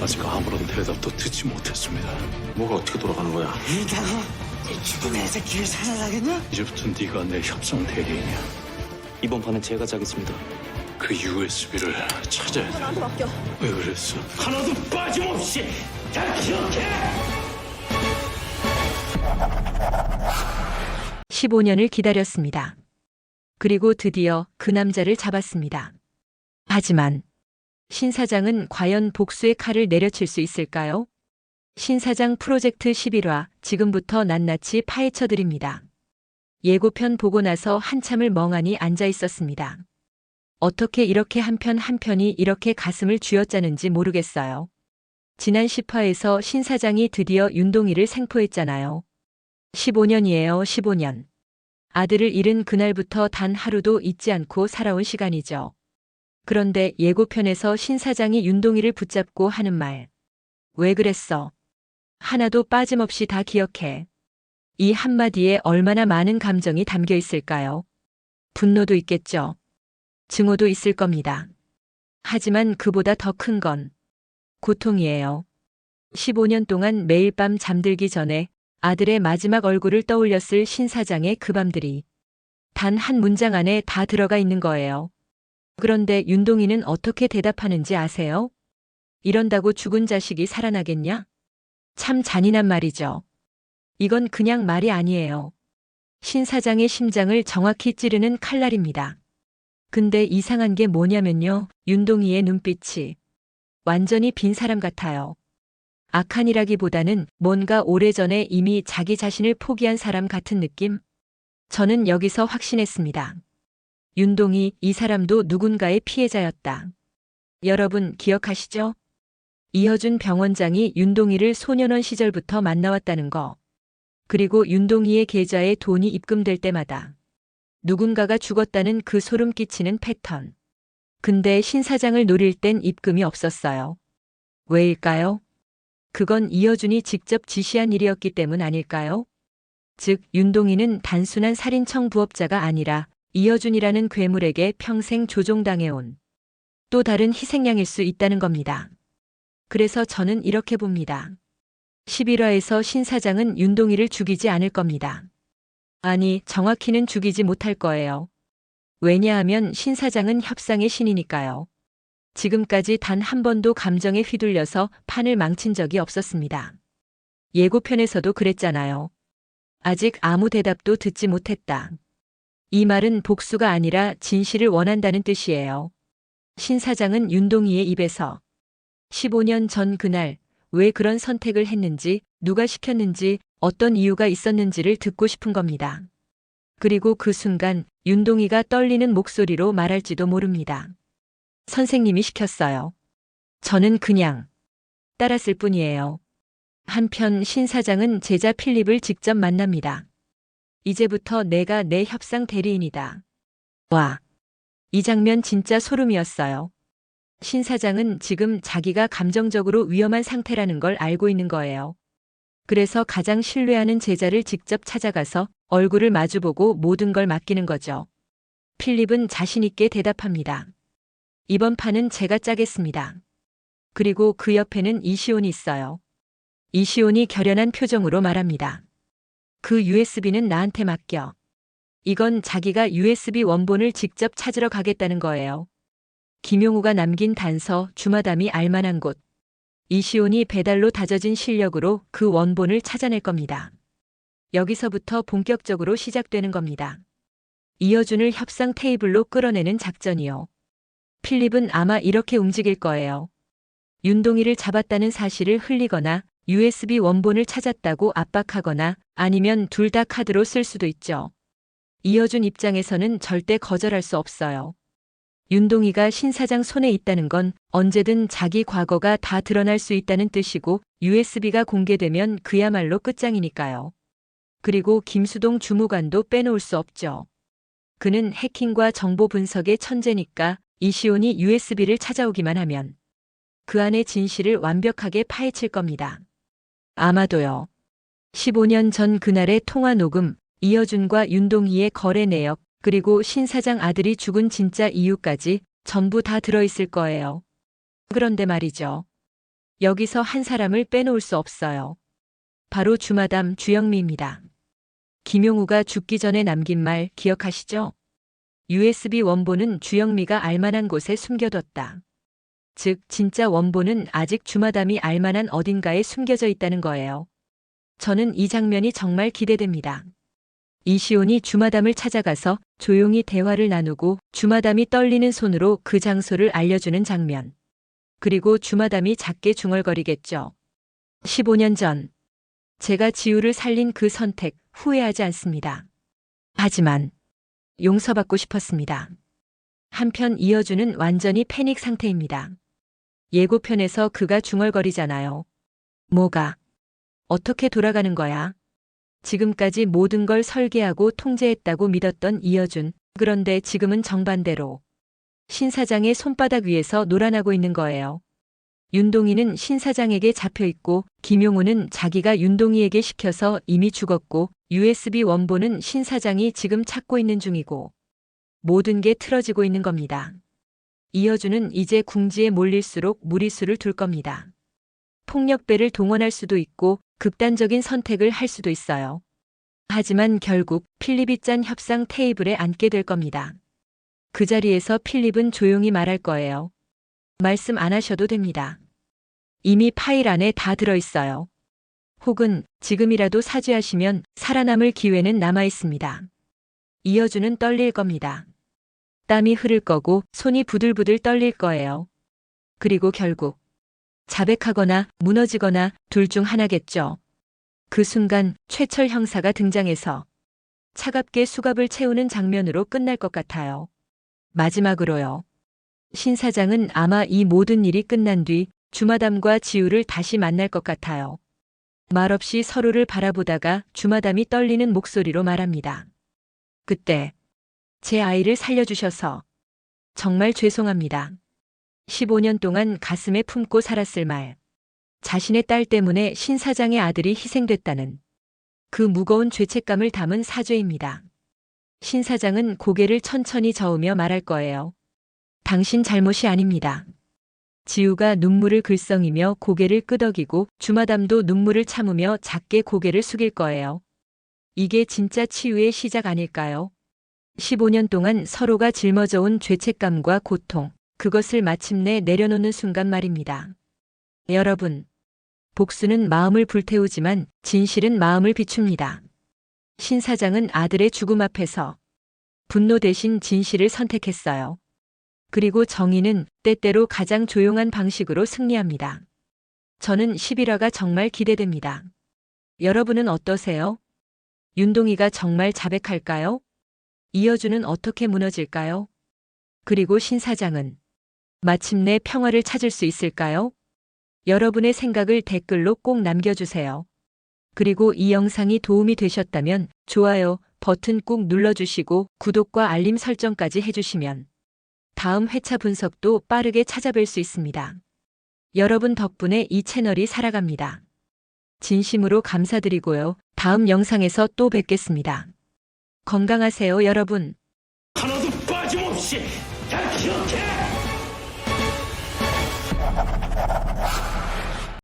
아직 아무런 대답도 듣지 못했습니다. 뭐가 어떻게 돌아가는 거야? 이다가 죽음의 새끼를 살아나겠냐? 이제부터 네가 내 협상 대리인이야. 이번 판은 제가 짜겠습니다. 그 USB를 찾아야 돼. 나한테 맡겨. 왜 그랬어? 하나도 빠짐없이 다 기억해! 15년을 기다렸습니다. 그리고 드디어 그 남자를 잡았습니다. 하지만 신 사장은 과연 복수의 칼을 내려칠 수 있을까요? 신 사장 프로젝트 11화 지금부터 낱낱이 파헤쳐 드립니다. 예고편 보고 나서 한참을 멍하니 앉아 있었습니다. 어떻게 이렇게 한 편 한 편이 이렇게 가슴을 쥐어짜는지 모르겠어요. 지난 10화에서 신 사장이 드디어 윤동이를 생포했잖아요. 15년이에요, 15년. 아들을 잃은 그날부터 단 하루도 잊지 않고 살아온 시간이죠. 그런데 예고편에서 신 사장이 윤동이를 붙잡고 하는 말. 왜 그랬어? 하나도 빠짐없이 다 기억해. 이 한마디에 얼마나 많은 감정이 담겨 있을까요? 분노도 있겠죠. 증오도 있을 겁니다. 하지만 그보다 더 큰 건 고통이에요. 15년 동안 매일 밤 잠들기 전에 아들의 마지막 얼굴을 떠올렸을 신 사장의 그 밤들이 단 한 문장 안에 다 들어가 있는 거예요. 그런데 윤동이는 어떻게 대답하는지 아세요? 이런다고 죽은 자식이 살아나겠냐? 참 잔인한 말이죠. 이건 그냥 말이 아니에요. 신 사장의 심장을 정확히 찌르는 칼날입니다. 근데 이상한 게 뭐냐면요. 윤동이의 눈빛이 완전히 빈 사람 같아요. 악한이라기보다는 뭔가 오래전에 이미 자기 자신을 포기한 사람 같은 느낌? 저는 여기서 확신했습니다. 윤동이 이 사람도 누군가의 피해자였다. 여러분 기억하시죠? 이허준 병원장이 윤동이를 소년원 시절부터 만나왔다는 거. 그리고 윤동이의 계좌에 돈이 입금될 때마다 누군가가 죽었다는 그 소름 끼치는 패턴. 근데 신 사장을 노릴 땐 입금이 없었어요. 왜일까요? 그건 이허준이 직접 지시한 일이었기 때문 아닐까요? 즉, 윤동이는 단순한 살인청 부업자가 아니라 이허준이라는 괴물에게 평생 조종당해온 또 다른 희생양일 수 있다는 겁니다. 그래서 저는 이렇게 봅니다. 11화에서 신 사장은 윤동이를 죽이지 않을 겁니다. 아니, 정확히는 죽이지 못할 거예요. 왜냐하면 신 사장은 협상의 신이니까요. 지금까지 단 한 번도 감정에 휘둘려서 판을 망친 적이 없었습니다. 예고편에서도 그랬잖아요. 아직 아무 대답도 듣지 못했다. 이 말은 복수가 아니라 진실을 원한다는 뜻이에요. 신 사장은 윤동이의 입에서 15년 전 그날 왜 그런 선택을 했는지, 누가 시켰는지, 어떤 이유가 있었는지를 듣고 싶은 겁니다. 그리고 그 순간 윤동이가 떨리는 목소리로 말할지도 모릅니다. 선생님이 시켰어요. 저는 그냥 따랐을 뿐이에요. 한편 신 사장은 제자 필립을 직접 만납니다. 이제부터 내가 내 협상 대리인이다. 와, 이 장면 진짜 소름이었어요. 신 사장은 지금 자기가 감정적으로 위험한 상태라는 걸 알고 있는 거예요. 그래서 가장 신뢰하는 제자를 직접 찾아가서 얼굴을 마주보고 모든 걸 맡기는 거죠. 필립은 자신 있게 대답합니다. 이번 판은 제가 짜겠습니다. 그리고 그 옆에는 이시온이 있어요. 이시온이 결연한 표정으로 말합니다. 그 USB는 나한테 맡겨. 이건 자기가 USB 원본을 직접 찾으러 가겠다는 거예요. 김용우가 남긴 단서 주마담이 알만한 곳. 이시온이 배달로 다져진 실력으로 그 원본을 찾아낼 겁니다. 여기서부터 본격적으로 시작되는 겁니다. 이허준을 협상 테이블로 끌어내는 작전이요. 필립은 아마 이렇게 움직일 거예요. 윤동이를 잡았다는 사실을 흘리거나 USB 원본을 찾았다고 압박하거나 아니면 둘 다 카드로 쓸 수도 있죠. 이허준 입장에서는 절대 거절할 수 없어요. 윤동이가 신 사장 손에 있다는 건 언제든 자기 과거가 다 드러날 수 있다는 뜻이고 USB가 공개되면 그야말로 끝장이니까요. 그리고 김수동 주무관도 빼놓을 수 없죠. 그는 해킹과 정보 분석의 천재니까 이시온이 USB를 찾아오기만 하면 그 안의 진실을 완벽하게 파헤칠 겁니다. 아마도요. 15년 전 그날의 통화 녹음, 이허준과 윤동희의 거래 내역, 그리고 신 사장 아들이 죽은 진짜 이유까지 전부 다 들어있을 거예요. 그런데 말이죠. 여기서 한 사람을 빼놓을 수 없어요. 바로 주마담 주영미입니다. 김용우가 죽기 전에 남긴 말 기억하시죠? USB 원본은 주영미가 알만한 곳에 숨겨뒀다. 즉, 진짜 원본은 아직 주마담이 알만한 어딘가에 숨겨져 있다는 거예요. 저는 이 장면이 정말 기대됩니다. 이시온이 주마담을 찾아가서 조용히 대화를 나누고 주마담이 떨리는 손으로 그 장소를 알려주는 장면. 그리고 주마담이 작게 중얼거리겠죠. 15년 전 제가 지우를 살린 그 선택 후회하지 않습니다. 하지만 용서받고 싶었습니다. 한편 이어주는 완전히 패닉 상태입니다. 예고편에서 그가 중얼거리잖아요. 뭐가? 어떻게 돌아가는 거야? 지금까지 모든 걸 설계하고 통제했다고 믿었던 이어준. 그런데 지금은 정반대로 신 사장의 손바닥 위에서 놀아나고 있는 거예요. 윤동희는 신 사장에게 잡혀있고 김용우는 자기가 윤동희에게 시켜서 이미 죽었고 USB 원본은 신 사장이 지금 찾고 있는 중이고 모든 게 틀어지고 있는 겁니다. 이어주는 이제 궁지에 몰릴수록 무리수를 둘 겁니다. 폭력배를 동원할 수도 있고 극단적인 선택을 할 수도 있어요. 하지만 결국 필립이 짠 협상 테이블에 앉게 될 겁니다. 그 자리에서 필립은 조용히 말할 거예요. 말씀 안 하셔도 됩니다. 이미 파일 안에 다 들어있어요. 혹은 지금이라도 사죄하시면 살아남을 기회는 남아 있습니다. 이어주는 떨릴 겁니다. 땀이 흐를 거고 손이 부들부들 떨릴 거예요. 그리고 결국 자백하거나 무너지거나 둘 중 하나겠죠. 그 순간 최철 형사가 등장해서 차갑게 수갑을 채우는 장면으로 끝날 것 같아요. 마지막으로요. 신 사장은 아마 이 모든 일이 끝난 뒤 주마담과 지우를 다시 만날 것 같아요. 말없이 서로를 바라보다가 주마담이 떨리는 목소리로 말합니다. 그때 제 아이를 살려주셔서 정말 죄송합니다. 15년 동안 가슴에 품고 살았을 말. 자신의 딸 때문에 신 사장의 아들이 희생됐다는 그 무거운 죄책감을 담은 사죄입니다. 신 사장은 고개를 천천히 저으며 말할 거예요. 당신 잘못이 아닙니다. 지우가 눈물을 글썽이며 고개를 끄덕이고 주마담도 눈물을 참으며 작게 고개를 숙일 거예요. 이게 진짜 치유의 시작 아닐까요? 15년 동안 서로가 짊어져온 죄책감과 고통, 그것을 마침내 내려놓는 순간 말입니다. 여러분, 복수는 마음을 불태우지만 진실은 마음을 비춥니다. 신 사장은 아들의 죽음 앞에서 분노 대신 진실을 선택했어요. 그리고 정의는 때때로 가장 조용한 방식으로 승리합니다. 저는 11화가 정말 기대됩니다. 여러분은 어떠세요? 윤동희가 정말 자백할까요? 이어주는 어떻게 무너질까요? 그리고 신 사장은 마침내 평화를 찾을 수 있을까요? 여러분의 생각을 댓글로 꼭 남겨주세요. 그리고 이 영상이 도움이 되셨다면 좋아요 버튼 꾹 눌러주시고 구독과 알림 설정까지 해주시면 다음 회차 분석도 빠르게 찾아뵐 수 있습니다. 여러분 덕분에 이 채널이 살아갑니다. 진심으로 감사드리고요. 다음 영상에서 또 뵙겠습니다. 건강하세요, 여러분. 하나도 빠짐없이 다 기억해!